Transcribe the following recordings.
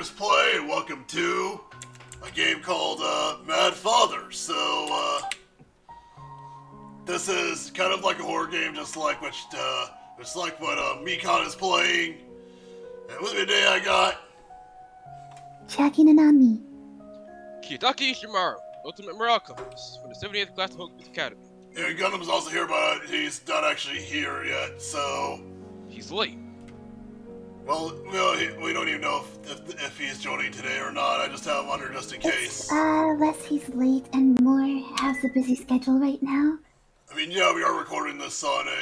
Gamers Play, and welcome to a game called Mad Father. So, this is kind of like a horror game, just like what Mikon is playing. And with me today I got... Chucky Nanami. Kiyotaki Ishimaru, Ultimate Morale Compass, from the 78th class of Hogwarts Academy. And Gundam's also here, but he's not actually here yet, so... He's late. Well, we don't even know if he's joining today or not. I just have him under just in case. Less he's late and more has a busy schedule right now. I mean, yeah, we are recording this on a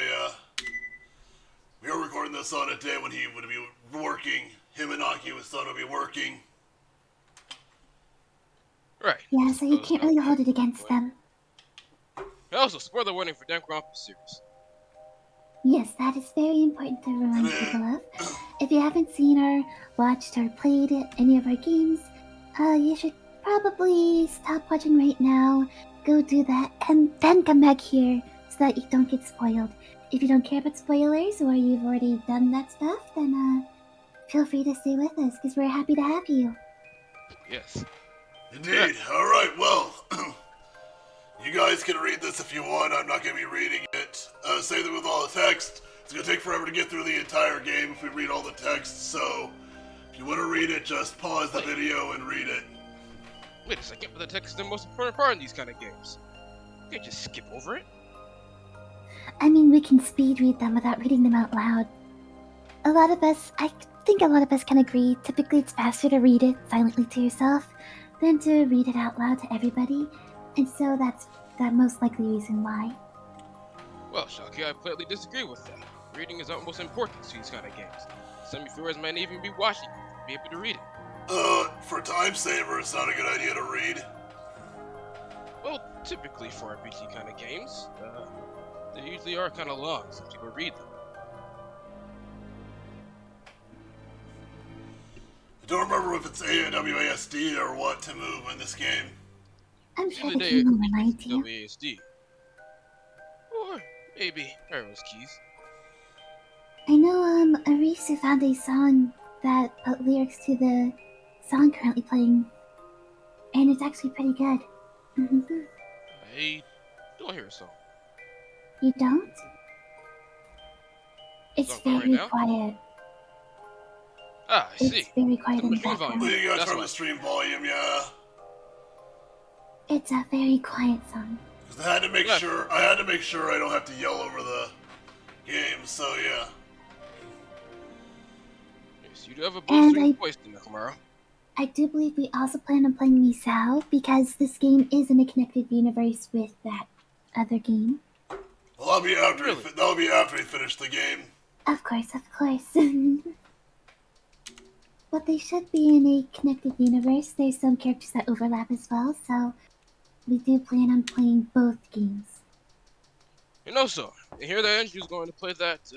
day when he would be working. Him and Aki, his son, would be working. Right. Yeah, so you can't really hold it against them. Also, spoiler warning for Daganronpa series. Yes, that is very important to remind people of. If you haven't seen or watched or played any of our games, you should probably stop watching right now, go do that, and then come back here so that you don't get spoiled. If you don't care about spoilers or you've already done that stuff, then feel free to stay with us because we're happy to have you. Yes. Indeed. Alright, well, you guys can read this if you want. I'm not going to be reading it. Same thing with all the text. It's going to take forever to get through the entire game if we read all the text, so if you want to read it, just pause the video and read it. Wait a second, but the text is the most important part in these kind of games. You can't just skip over it. I mean, we can speed read them without reading them out loud. I think a lot of us can agree, typically it's faster to read it silently to yourself than to read it out loud to everybody, and so that's the most likely reason why. Well, Shocky, I politely disagree with that. Reading is utmost important to these kind of games. Some viewers might even be watching you to be able to read it. For time saver, it's not a good idea to read. Well, typically for RPG kind of games, they usually are kind of long, so people read them. I don't remember if it's WASD or what to move in this game. I'm sure Usually the they game will remind you. WASD. Or maybe arrows keys. I know, Arisu found a song that put lyrics to the song currently playing, and it's actually pretty good. I don't hear a song. You don't? It's Song going right very now? quiet. Ah, I see. It's very quiet Turn in the the stream volume. background. You gotta That's turn why. the stream volume, yeah. It's a very quiet song. Because I had to make sure I don't have to yell over the game, so yeah. Yes, you do have a And booming voice, Nakamura. I do believe we also plan on playing Misao because this game is in a connected universe with that other game. Well, that'll be after we finish the game. Of course, of course. But they should be in a connected universe. There's some characters that overlap as well, so we do plan on playing both games. And also, you hear that Andrew's going to play that,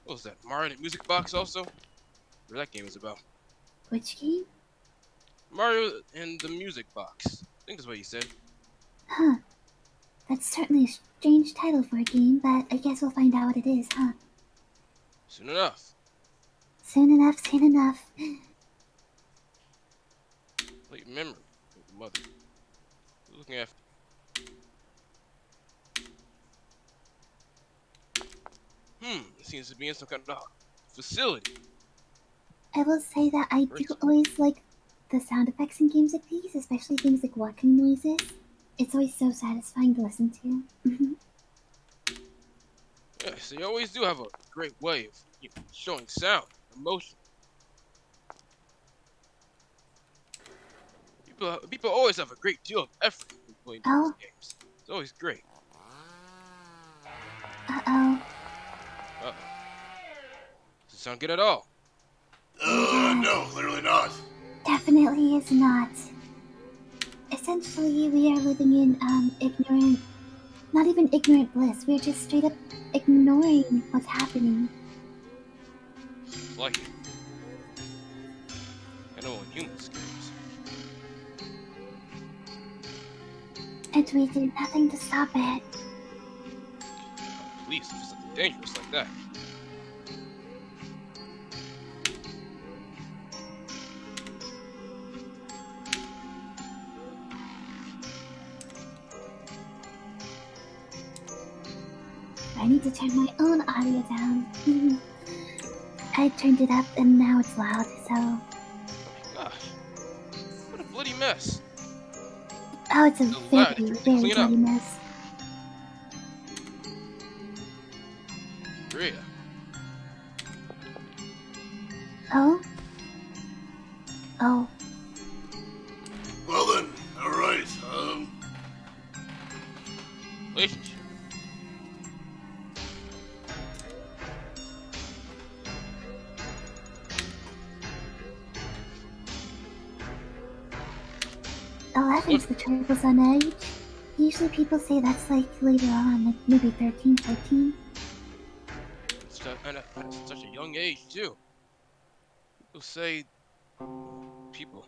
what was that, Mario the Music Box also? What that game is about. Which game? Mario and the Music Box. I think that's what he said. Huh. That's certainly a strange title for a game, but I guess we'll find out what it is, huh? Soon enough. Soon enough, soon enough. Late memory of the mother. Looking after. It seems to be in some kind of facility. I will say that I do always like the sound effects in games like these, especially things like walking noises. It's always so satisfying to listen to. Yeah, so you always do have a great way of showing sound, emotion. People always have a great deal of effort in playing these games. It's always great. Uh-oh. Uh-oh. Does it sound good at all? No, clearly not. Definitely is not. Essentially, we are living in, ignorant... Not even ignorant bliss, we're just straight up ignoring what's happening. Like it. I know when humans games. And we do nothing to stop it. Please, if it's something dangerous like that. I need to turn my own audio down. I turned it up and now it's loud, so... Oh my gosh. What a bloody mess. Oh, it's a So very, loud, it's hard to very clean up. bloody mess. Rhea. Oh? Oh. Well then, alright, Relationship. Eleven's the triple on age. Usually people say that's like later on, like maybe 13, 14. And at such a young age, too. People say... People.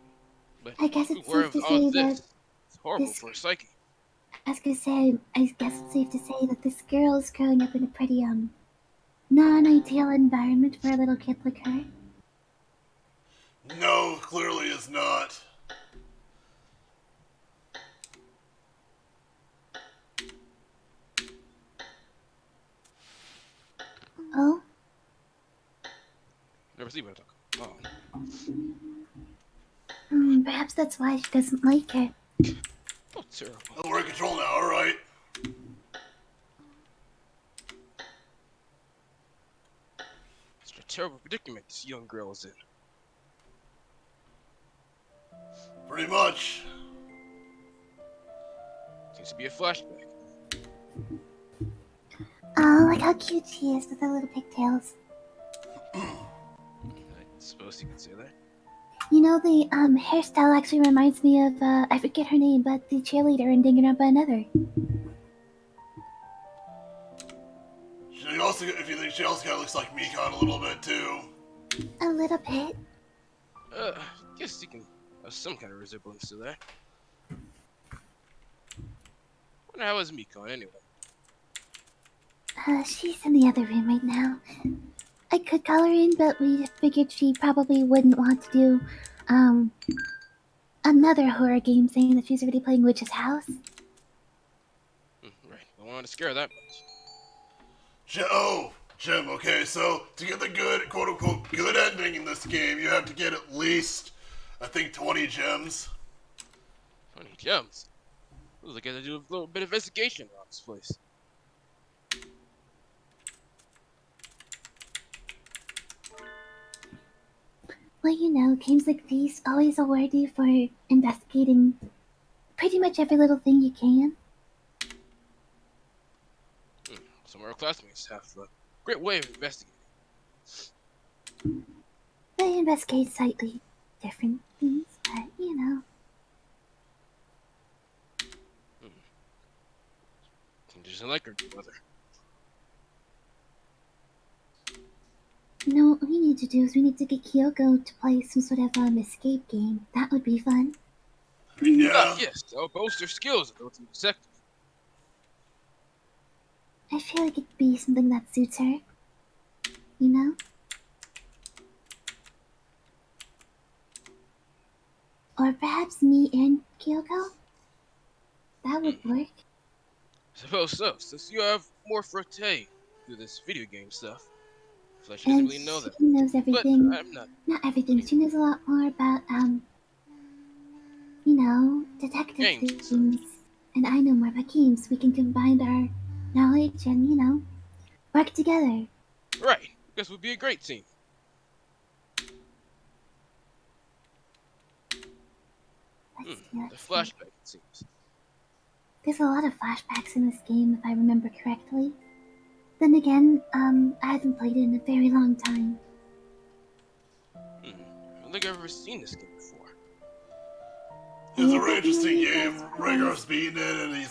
But I guess be it's aware safe of to all say that this. It's horrible this... for a psyche. I was gonna say, I guess it's safe to say that this girl is growing up in a pretty, non-ideal environment for a little kid like her. no, clearly is not. Oh? Never see what I talk. Oh. Perhaps that's why she doesn't like her. Oh, terrible. Oh, we're in control now, alright. It's a terrible predicament this young girl is in. Pretty much. Seems to be a flashback. Oh, like how cute she is with her little pigtails. I suppose you could say that. You know, the hairstyle actually reminds me of, I forget her name, but the cheerleader in Daganronpa Another. She also, if you think she also kind of looks like Mikon a little bit too. A little bit. Guess you can have some kind of resemblance to that. Wonder how is Mikon anyway? She's in the other room right now. I could call her in, but we figured she probably wouldn't want to do, another horror game saying that she's already playing Witch's House. Right, don't want to scare that much. Jim, okay, so to get the good, quote-unquote, good ending in this game, you have to get at least, I think, 20 gems. 20 gems? Looks like I gotta do a little bit of investigation around this place. Well, you know, games like these always award you for investigating pretty much every little thing you can. Some of our classmates have a great way of investigating. They investigate slightly different things, but, you know. Doesn't like her brother. You know, what we need to do is we need to get Kyoko to play some sort of, escape game. That would be fun. Yeah. Yes, I'll boast their skills at ultimate sector. I feel like it'd be something that suits her. You know? Or perhaps me and Kyoko? That would work. Suppose so, since you have more forte through this video game stuff. I feel like she doesn't And really know that. she knows everything. But I'm not. Not everything. She knows a lot more about, you know, detective Games. things. And I know more about games. We can combine our knowledge and, you know, work together. Right, because we'd be a great team. The flashback, it seems. There's a lot of flashbacks in this game, if I remember correctly. Then again, I haven't played it in a very long time. I don't think I've ever seen this game before. It's a really interesting game. Rhaegar's beating it, and he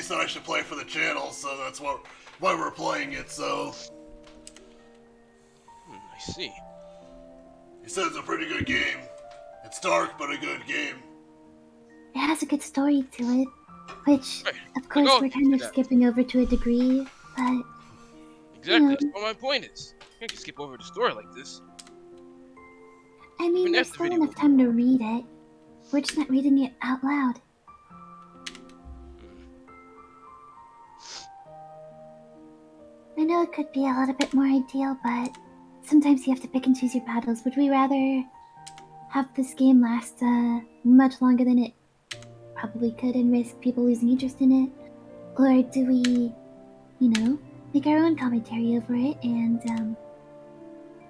said I should play for the channel, so that's why we're playing it. So I see. He said it's a pretty good game. It's dark, but a good game. It has a good story to it, which, Right. of course, we're kind of skipping over to a degree, but... Exactly, that's what my point is. You can't just skip over the story like this. I mean, there's still enough time to read it. We're just not reading it out loud. could be a little bit more ideal, but sometimes you have to pick and choose your battles. Would we rather have this game last much longer than it probably could and risk people losing interest in it? Or do we, make our own commentary over it and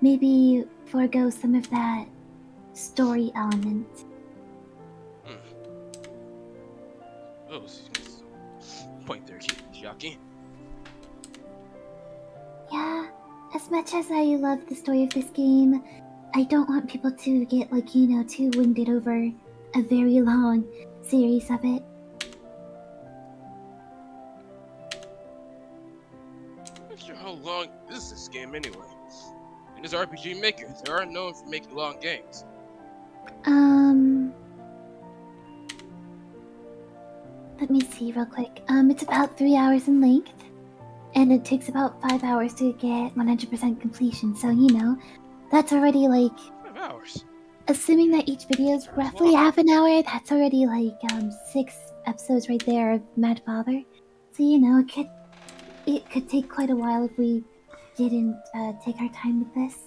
maybe forego some of that story element? Oh, point there, Shocky. Yeah, as much as I love the story of this game, I don't want people to get, too winded over a very long series of it. I'm not sure how long is this game anyway. And as RPG makers, they are known for making long games. Let me see real quick. It's about 3 hours in length, and it takes about 5 hours to get 100% completion, so that's already 5 hours. assuming that each video is roughly half an hour, that's already 6 episodes right there of Mad Father. So it could take quite a while if we didn't take our time with this.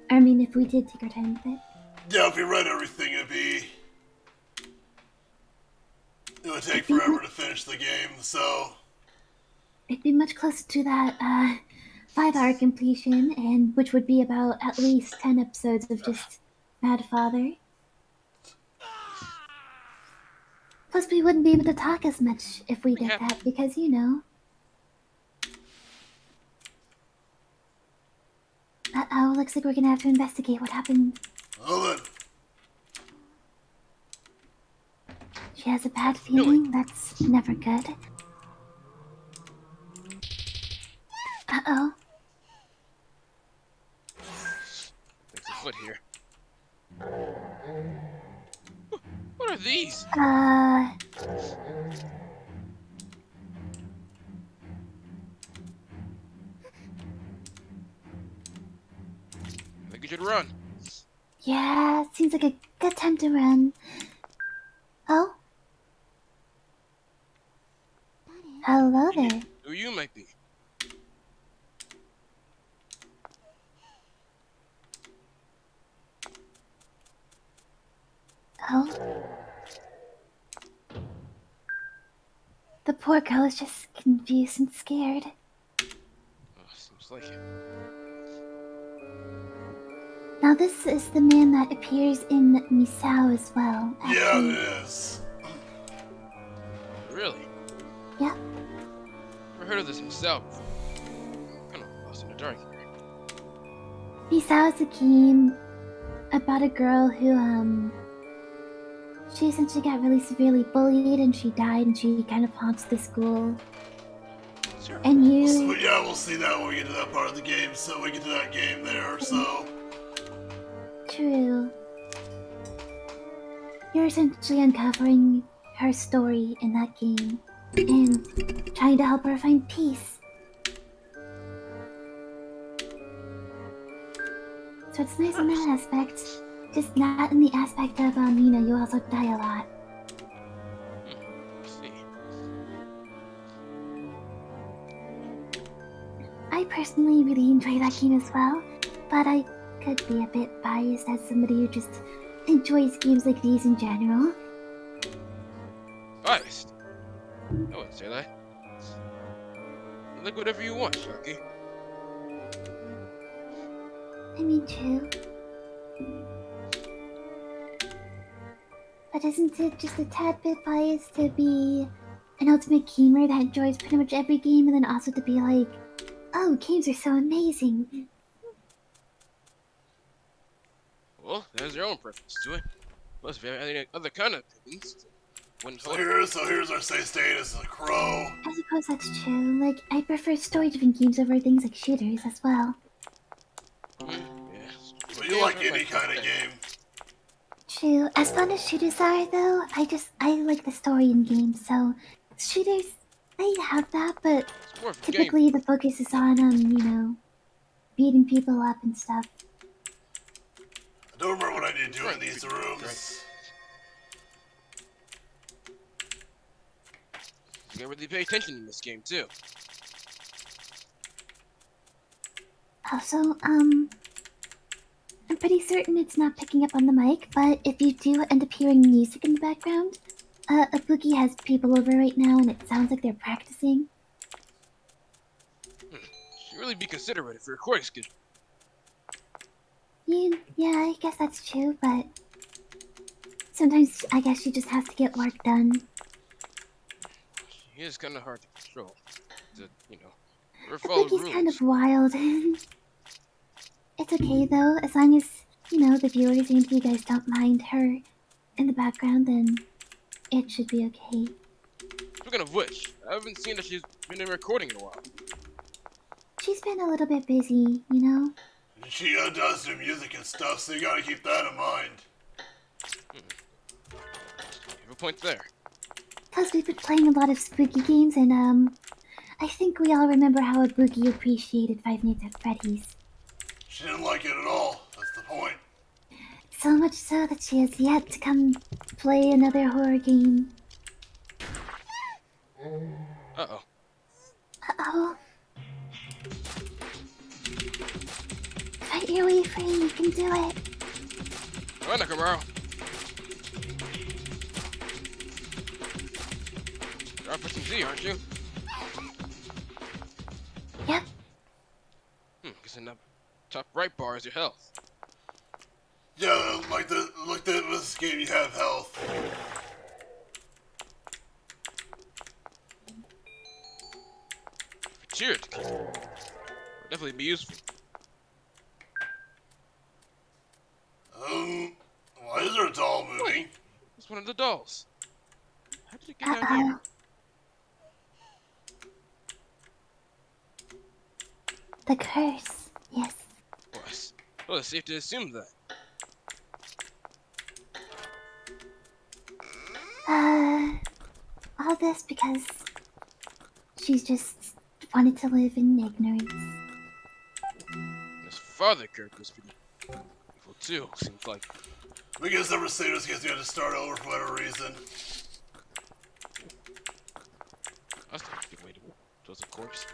I mean, if we did take our time with it. Yeah, if we read everything, it would take forever to finish the game, so... It'd be much closer to that 5-hour completion, and which would be about at least 10 episodes of just Mad Father. Plus, we wouldn't be able to talk as much if we did that, because Uh-oh, looks like we're gonna have to investigate what happened. Well then. She has a bad feeling. That's never good. Uh-oh. There's a foot here. What are these? I think you should run. Yeah, seems like a good time to run. Oh? Hello there. Who you might be. Oh? The poor girl is just confused and scared. Oh, seems like it. Now this is the man that appears in Misao as well. Actually. Yeah, it is. Really? Yeah. Never heard of this myself before. Kind of lost in the dark here. Misao is a game about a girl who, she essentially got really severely bullied and she died and she kind of haunts the school. Sure. And you... So, yeah, we'll see that when we get to that part of the game, so we get to that game there, so... True. You're essentially uncovering her story in that game and trying to help her find peace. So it's nice in that aspect, just not in the aspect of, you also die a lot. I see. I personally really enjoy that game as well, but I could be a bit biased as somebody who just enjoys games like these in general. Biased? I wouldn't say that. You look whatever you want, Shocky. I mean, true. But isn't it just a tad bit biased to be an ultimate gamer that enjoys pretty much every game and then also to be like, oh, games are so amazing? Well, there's your own preference to it. Plus, if you have any other kind of opinions, wouldn't hold So here's our save state as a crow. I suppose that's true. Like, I prefer story-driven games over things like shooters as well. Yeah. But you like any kind of game. True. As fun as shooters are, though, I like the story in games, so shooters, I have that, but typically the focus is on, beating people up and stuff. I don't remember what I need to do in these rooms. You gotta really pay attention in this game, too. Also, I'm pretty certain it's not picking up on the mic, but if you do end up hearing music in the background, a boogie has people over right now and it sounds like they're practicing. Should really be considerate of your recording schedule. Yeah, I guess that's true, but sometimes I guess she just has to get work done. She is kind of hard to control. To, never The follow boogie's rules. kind of wild. It's okay though, as long as, the viewers and you guys don't mind her in the background, then it should be okay. Speaking of which, I haven't seen that she's been in recording in a while. She's been a little bit busy, She does do music and stuff, so you gotta keep that in mind. You have a point there. Plus, we've been playing a lot of spooky games, and I think we all remember how a boogie appreciated Five Nights at Freddy's. She didn't like it at all. That's the point. So much so that she has yet to come play another horror game. Uh-oh. Uh-oh. Fight your way free, you can do it. All right, Nakamura. You're out for some Z, aren't you? Yep. Guess in the top right bar is your health. Yeah, like this game, you have health. Cheers. Would definitely be useful. Why is there a doll moving? It's one of the dolls. How did it get down Uh-oh. here? The curse. Yes. Well, it's safe to assume that. All this because she's just wanted to live in ignorance. His father character was pretty evil too, seems like. We guess never say this because you had to start over for whatever reason. That's not a good way to towards a corpse.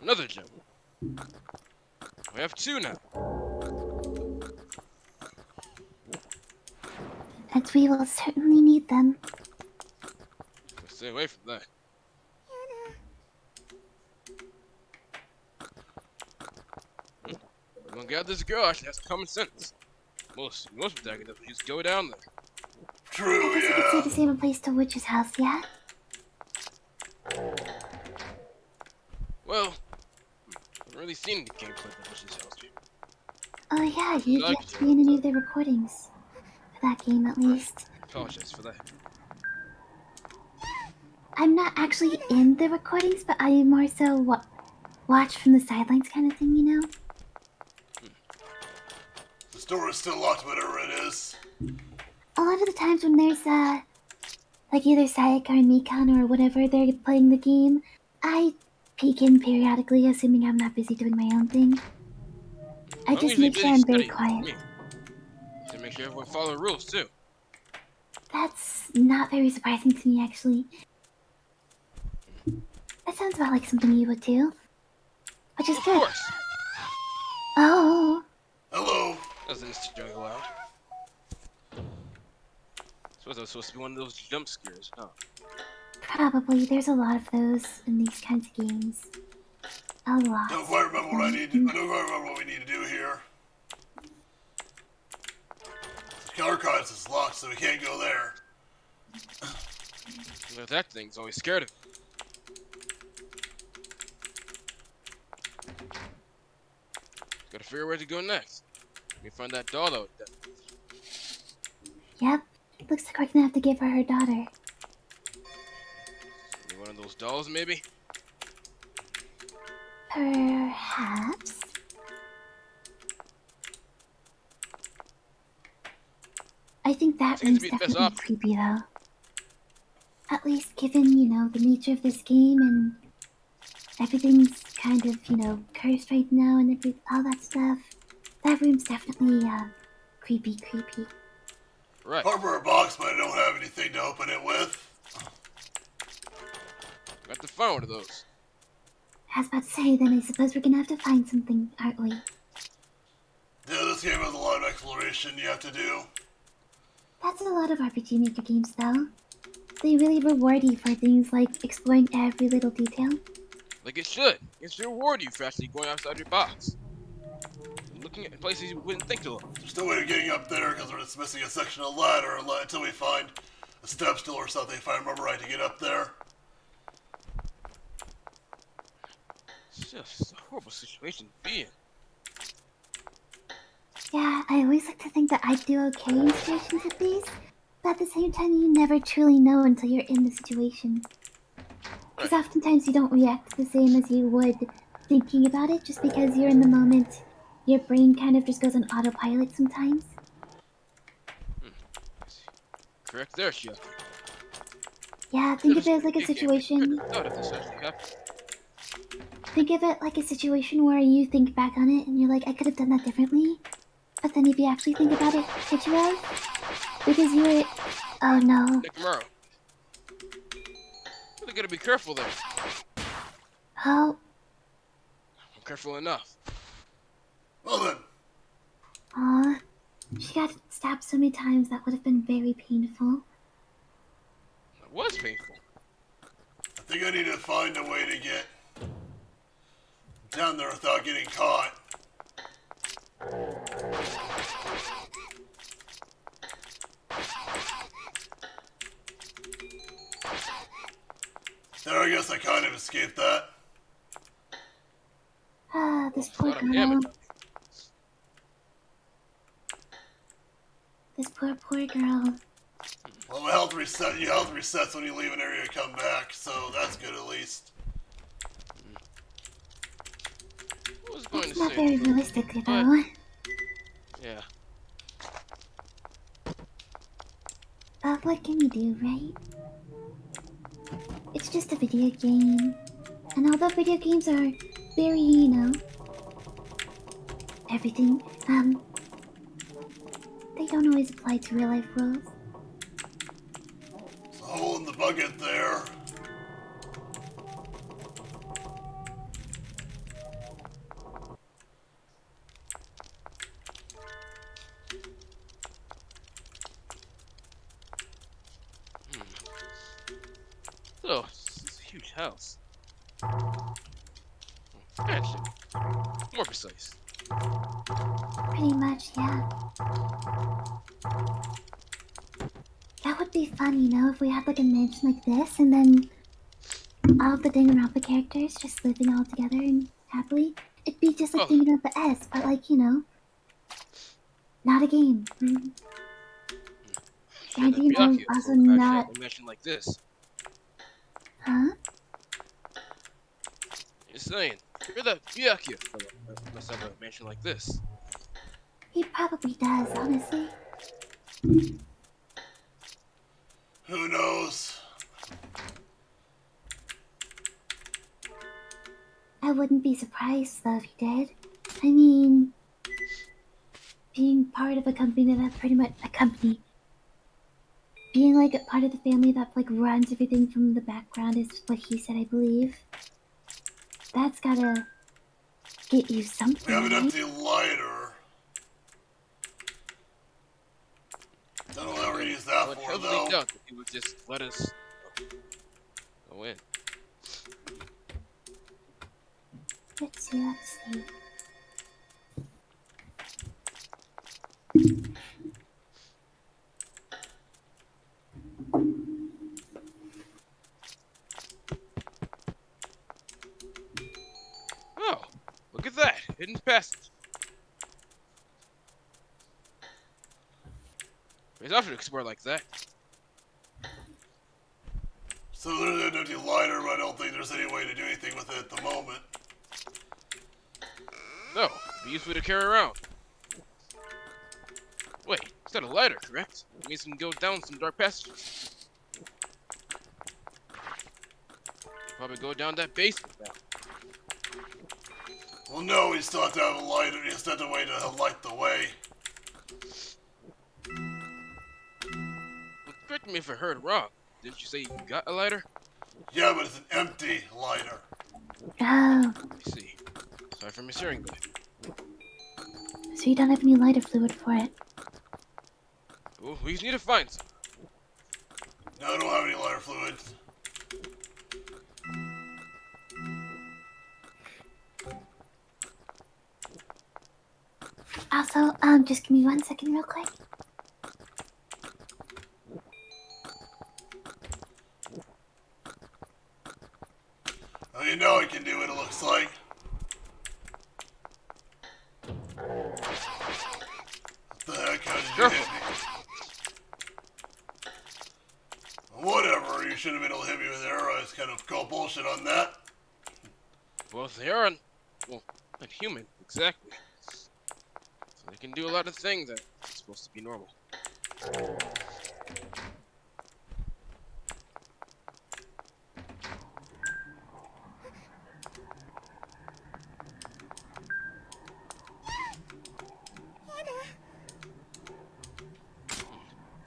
Another gem. We have two now. And we will certainly need them. Stay away from that. I'm gonna get this girl actually has common sense. Most protagonists just go down there. True, I guess you could say yeah. the same applies to Witch's house, yeah? Well, I haven't really seen the gameplay of Witch's House yet. Oh yeah, you've Like yet to be in any of the recordings. For that game, at least. I apologize for that. I'm not actually in the recordings, but I more so watch from the sidelines kind of thing, The store is still locked, whatever it is. A lot of the times when there's, like either Sayaka or Mikan or whatever, they're playing the game, I peek in periodically, assuming I'm not busy doing my own thing. I I'm just usually make sure busy I'm very studying, quiet. to make sure everyone follow the rules too. That's not very surprising to me, actually. That sounds about like something you would do. Which is Of good. course. Oh, Hello. Doesn't necessarily go loud. Suppose that was supposed to be one of those jump scares, huh? probably. There's a lot of those in these kinds of games. A lot. Don't quite remember what I need. I don't quite remember what we need to do here. The archives is locked, so we can't go there. That thing's always scared of me. Gotta figure out where to go next. Let me find that doll though. Yep. Looks like we're gonna have to give her her daughter. One of those dolls, maybe? Perhaps. I think that Seems to room's be the best definitely option. creepy, though. At least given, the nature of this game and everything's kind of, cursed right now and all that stuff. That room's definitely, creepy. Right. Hardware box, but I don't have anything to open it with. Got to find one of those. I was about to say, then I suppose we're gonna have to find something, aren't we? Yeah, this game has a lot of exploration you have to do. That's a lot of RPG Maker games, though. They really reward you for things like exploring every little detail. Like it should. It should reward you for actually going outside your box. And looking at places you wouldn't think to look. There's no way of getting up there because we're just missing a section of ladder until we find a step stool or something, if I remember right, to get up there. It's just a horrible situation to be in. Yeah, I always like to think that I do okay in situations like these, but at the same time, you never truly know until you're in the situation. Because oftentimes you don't react the same as you would thinking about it, just because you're in the moment. Your brain kind of just goes on autopilot sometimes. Correct there, Shioki. Yeah, think of it as like a situation. Thought of this actually happened. Think of it like a situation where you think back on it and you're like, I could have done that differently. But then if you actually think about it, could you have? Because you were... Oh no. Nakamura. Really gotta be careful there. Oh. I'm careful enough. Well then. Aw. She got stabbed so many times that would have been very painful. It was painful. I think I need to find a way to get down there without getting caught. There, I guess I kind of escaped that. Ah, this poor girl. Damage. This poor girl. Well, my health reset. Your health resets when you leave an area and come back, so that's good at least. I was going That's to not say, very realistic, though. yeah. But what can you do, right? It's just a video game. And although video games are very, you know, everything, they don't always apply to real life rules. There's a hole in the bucket there. So, this is a huge house. Mansion. More precise. Pretty much, yeah. That would be fun, you know, if we had like a mansion like this, and then all of the Danganronpa characters just living all together and happily. It'd be just like Danganronpa S, but like, you know, not a game. And you know, also not... a mansion like this. Huh? Just saying. You're the Byakuya fellow. Must have a mansion like this. He probably does, honestly. Who knows? I wouldn't be surprised, though, if he did. I mean... being part of a company that pretty much... A company. Being, like, a part of the family that, like, runs everything from the background is what he said, I believe. That's gotta... get you something, We have an right? empty lighter. Don't know what we're gonna use that But for, though. doubt that he would just let us go in. Let's see. Oh, look at that. Hidden passage. There's often to explore like that. So there's an empty lighter, but I don't think there's any way to do anything with it at the moment. No, it'd be useful to carry around. Wait, it's not a lighter, correct? It means we can go down some dark passages. Probably go down that basement now. Well, no, we still have to have a lighter. We still have to wait to light the way. Well, correct me if I heard wrong. Didn't you say you got a lighter? Yeah, but it's an empty lighter. Oh, I see. Sorry for mishearing that. so you don't have any lighter fluid for it. Well, we just need to find some. No, I don't have any lighter fluids. Also, just give me 1 second real quick. Oh, you know I can do it, it looks like. What the heck? How did you Careful. hit me? Whatever, you should have been able to hit me with arrows. Kind of call bullshit on that. Well, they are, well, not human, exactly. So they can do a lot of things that are supposed to be normal.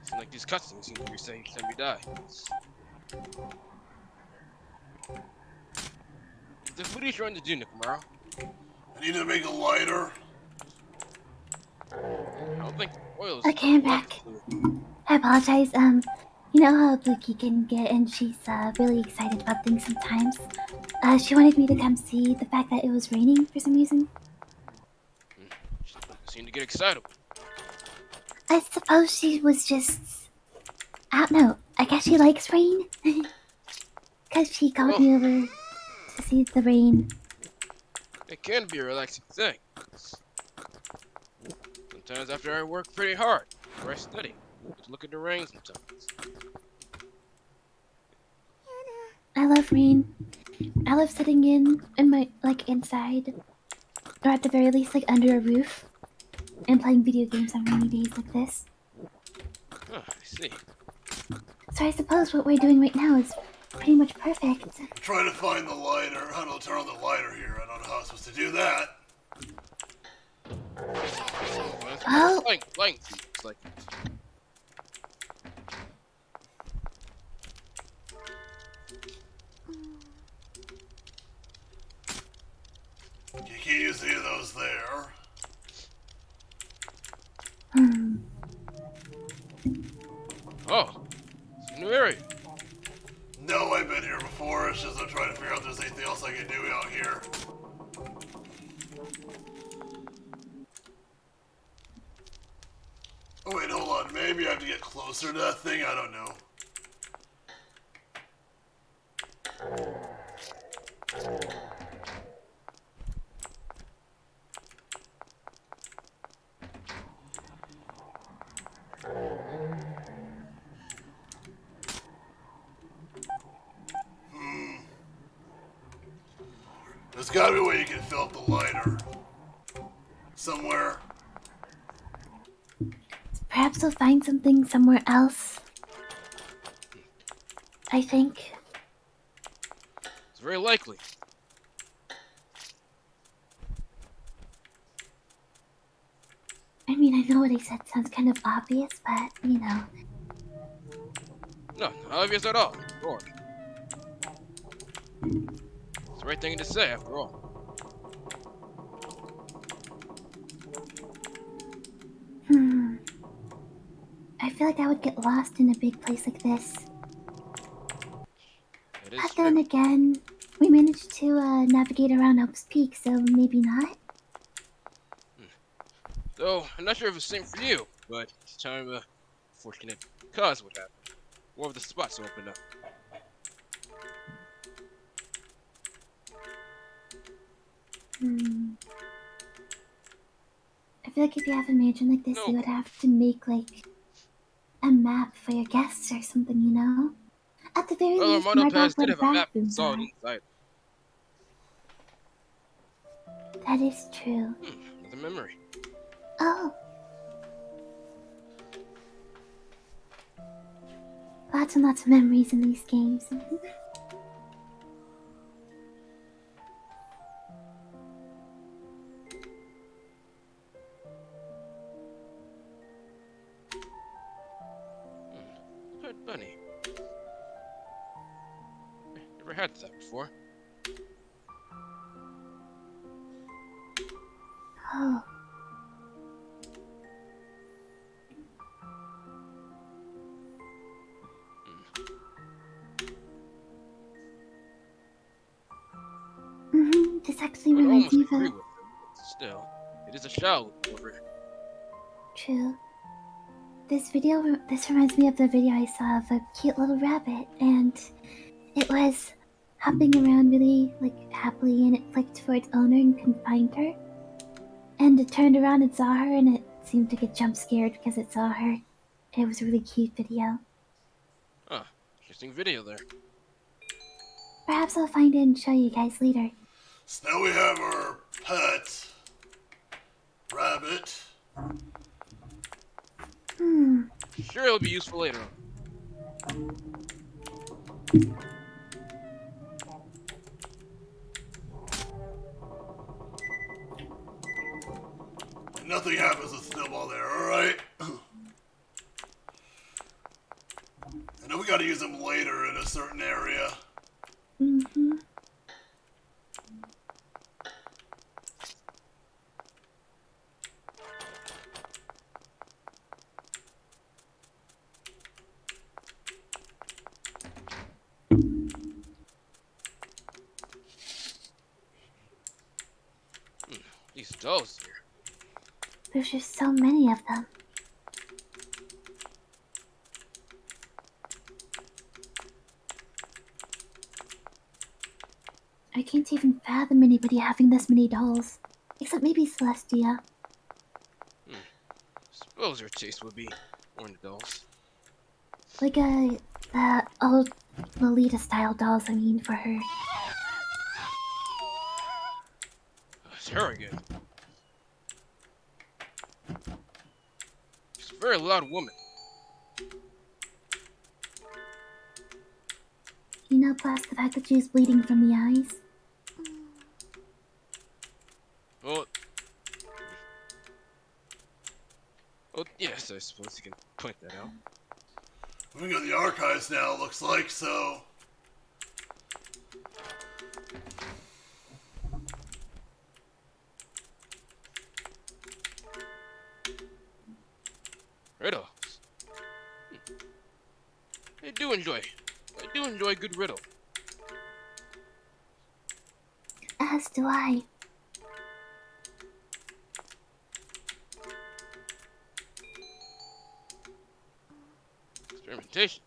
Seems like these cutscenes seem to be saying each time we die. So what are you trying to do, Nikomaro? I need to make a lighter. I don't think oil is Okay, I'm lighter back. fluid. I apologize. You know how Blookie can get, and she's really excited about things sometimes. She wanted me to come see the fact that it was raining for some reason. She seemed to get excited. I suppose she was just, I don't know. I guess she likes rain. Cause she called Well, me over to see the rain. it can be a relaxing thing. Sometimes after I work pretty hard, or I study, just look at the rain sometimes. I love rain. I love sitting in my inside, or at the very least under a roof, and playing video games on rainy days like this. Oh, I see. So I suppose what we're doing right now is pretty much perfect. I'm trying to find the lighter. How do I turn on the lighter here? I don't know how I'm supposed to do that. Well, it's Oh, flying feet. It's like, You can't use any of those there. hmm. oh, it's a new area. No, I've been here before. It's just I'm trying to figure out if there's anything else I can do out here. Oh wait, hold on. Maybe I have to get closer to that thing. I don't know. There's gotta be a way you can fill up the lighter. Somewhere. Perhaps we'll find something somewhere else. I think. It's very likely. I mean, I know what I said sounds kind of obvious, but you know. No, not obvious at all. Go on. It's the right thing to say, after all. Hmm. I feel like I would get lost in a big place like this. That is But true. then again, we managed to navigate around Elps Peak, so maybe not. Though, I'm not sure if it's the same for you, but each time a fortunate cause would happen, more of the spots open up. Hmm. I feel like if you have a mansion like this, you No, would have to make a map for your guests or something, you know? At the very well, our least, mark out monopads where did the have a map bathrooms solid are. inside. That is true. Another memory. Oh. Lots and lots of memories in these games. Pet bunny. Never had that before. actually I'd reminds almost me of agree a... with them, but still, it is a shallow order. True. This reminds me of the video I saw of a cute little rabbit, and it was hopping around really, like, happily, and it flicked for its owner and couldn't find her. And it turned around and saw her, and it seemed to get jump scared because it saw her. It was a really cute video. Huh, interesting video there. Perhaps I'll find it and show you guys later. So now we have our pet rabbit. Sure, it'll be useful later on. Nothing happens with Snowball there, alright? I know we gotta use him later in a certain area. Mm-hmm. These dolls here. There's just so many of them. I can't even fathom anybody having this many dolls. Except maybe Celestia. Suppose her taste would be more in the dolls. Like the old Lolita style dolls, I mean, for her. It's her again. She's a very loud woman. You know, plus the fact that she was bleeding from the eyes. Well, yes, I suppose you can point that out. We got the archives now, looks like, so... Riddles. I do enjoy a good riddle. As do I. Experimentation.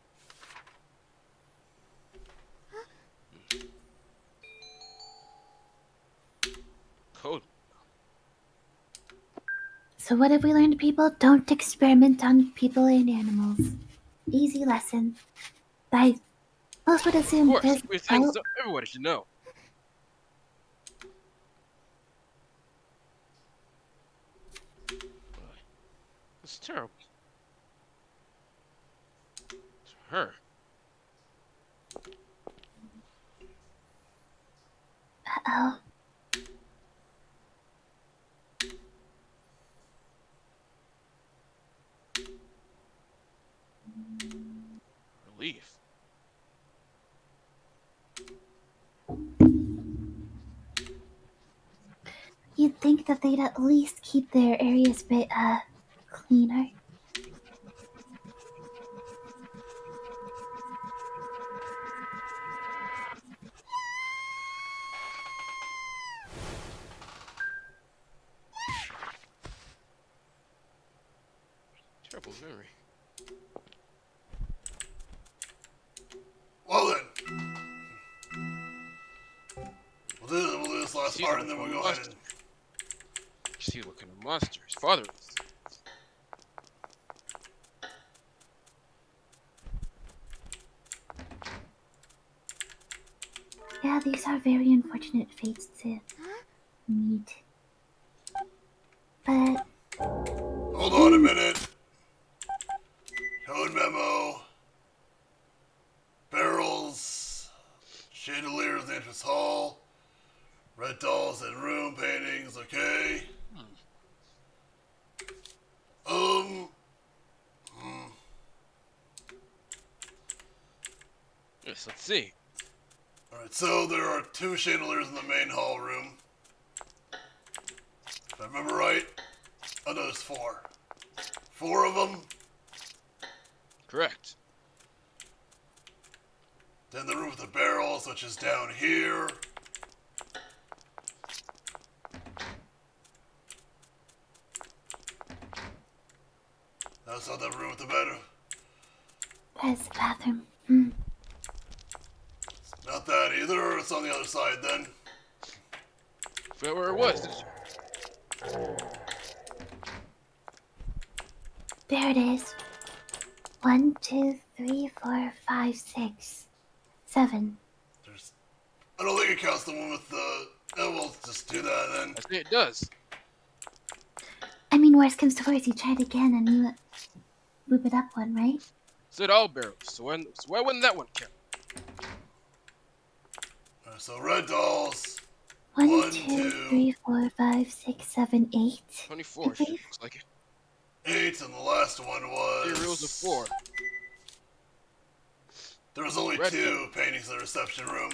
Code. So what have we learned, people? Don't experiment on people and animals. Easy lesson. Most would Of assume course, there's... we're things Oh, everybody should know. It's terrible. It's her. uh-oh. Relief. You'd think that they'd at least keep their areas a bit, cleaner. Terrible memory. Well then. We'll do this last part and then we'll go ahead and... See what kind of monster his father is. Yeah, these are very unfortunate fates to meet. But Hold on a minute. Code memo. Barrels. Chandeliers in the entrance hall. Red dolls and room paintings, okay. Yes, let's see. Alright, so there are 2 chandeliers in the main hall room. If I remember right. Oh no, there's 4. 4 of them. Correct. Then the room with the barrels, which is down here. That's not that room with the bed. That is the bathroom. Not that either, or it's on the other side then. Forgot where it was, did you? There it is. 1, 2, 3, 4, 5, 6, 7. I don't think it counts the one with the... Oh, we'll just do that then. I say it does. I mean, worst comes to worst, you try it again and you loop it up one, right? Said all barrels, so why wouldn't that one count? So red dolls. 1, 2, 3, 4, 5, 6, 7, 8. 24, looks like it. 8, and the last one was... 3 reels of 4. There was only Red 2 paintings in the reception room.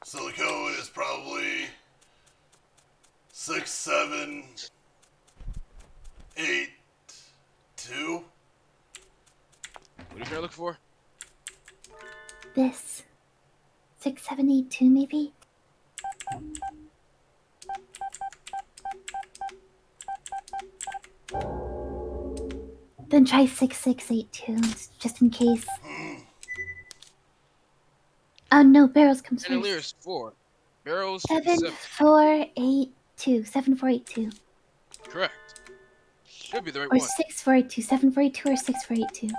So the code is probably 6, 7, 8, 2. What are you trying to look for? This. 6, 7, 8, 2, maybe? Then try 6, 6, 8, 2, just in case. Oh no, barrels comes first. Chandelier is 4. Barrels 7, 4, 8, 2. 7, 4, 8, 2. Correct. Should be the right Or one. 6, 4, 8, 2. 7, 4, 8, 2 or 6, 4, 8, 2. There.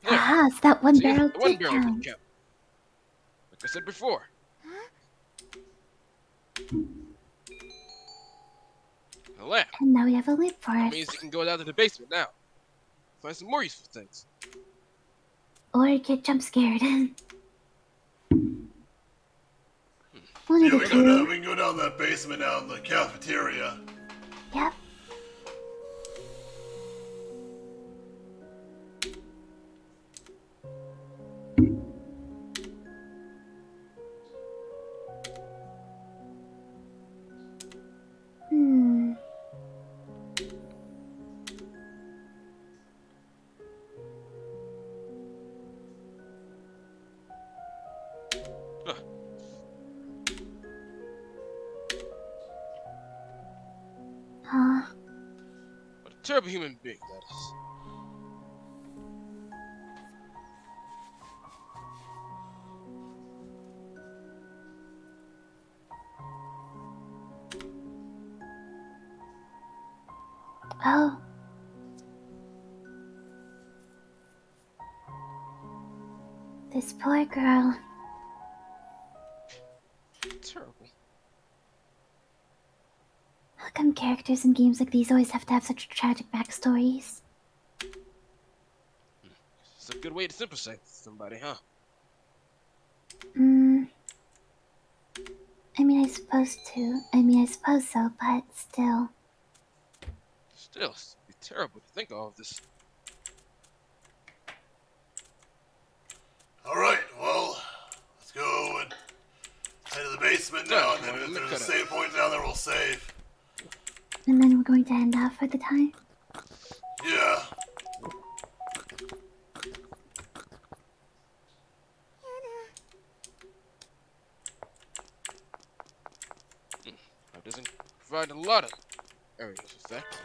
Ah, so that one See, barrel the one did barrel count. did count. Like I said before. A lamp. And now we have a lid for That us. means you can go down to the basement now. Find some more useful things. Or get jump scared. One Yeah, of the two. we can go down that basement now in the cafeteria. Yep. Hmm. Huh. What a terrible human being that is. Oh. This poor girl. Terrible. How come characters in games like these always have to have such tragic backstories? It's a good way to sympathize with somebody, huh? I mean, I suppose so, but still. Still, it'd be terrible to think of all of this. Alright, well, let's go and head to the basement now, and then if there's a save point down there, we'll save. And then we're going to end off for the time? Yeah. That doesn't provide a lot of areas of effect.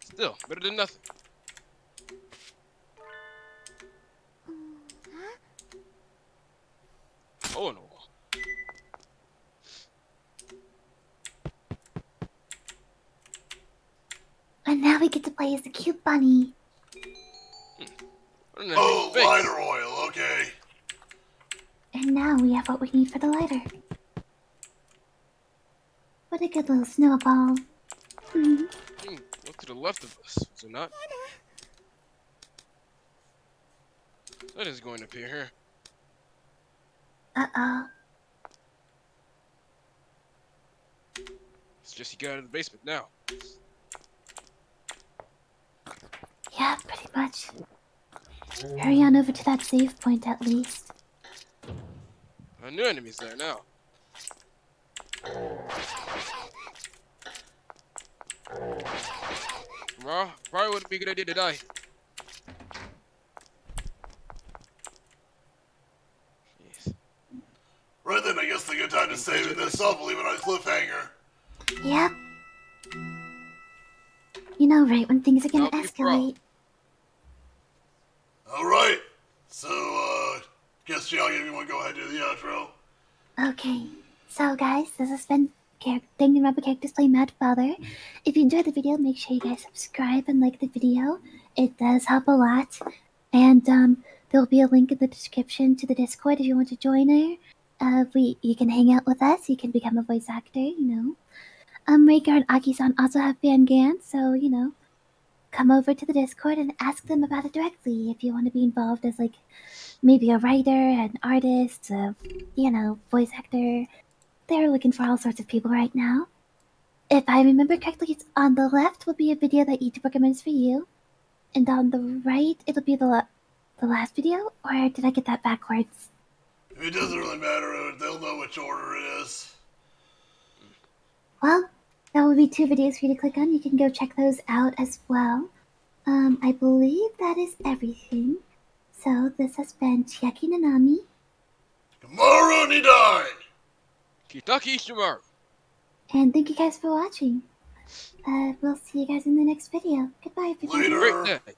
Still, better than nothing. Oh no. And now we get to play as the cute bunny. Oh, lighter oil, okay. And now we have what we need for the lighter. What a good little snowball. Look to the left of us, is it not? That is going to appear here. Uh-oh. It's just you get out of the basement now. Yeah, pretty much. Hurry on over to that save point at least. A new enemy's there now. Well, probably wouldn't be a good idea to die. Jeez. Right then, I guess the good time to save it this up. We'll leave it on a cliffhanger. Yep. You know, right when things are gonna That'll be a problem. escalate. Alright. So, guess Xiao, if you want to go ahead and do the outro. Okay, so guys, this has been Danganronpa Characters Play Mad Father. If you enjoyed the video, make sure you guys subscribe and like the video. It does help a lot. And there'll be a link in the description to the Discord if you want to join there. You can hang out with us. You can become a voice actor. Reika and Aki-san also have fan gans, so come over to the Discord and ask them about it directly if you want to be involved as maybe a writer, an artist, voice actor. They're looking for all sorts of people right now. If I remember correctly, it's on the left will be a video that YouTube recommends for you, and on the right it'll be the last video. Or did I get that backwards? It doesn't really matter. They'll know which order it is. Well, that will be 2 videos for you to click on. You can go check those out as well. I believe that is everything. So this has been Chiaki Nanami. Tomorrow Nidai! Kitaki Shimaru. And thank you guys for watching. We'll see you guys in the next video. Goodbye, everybody. Later. Great day.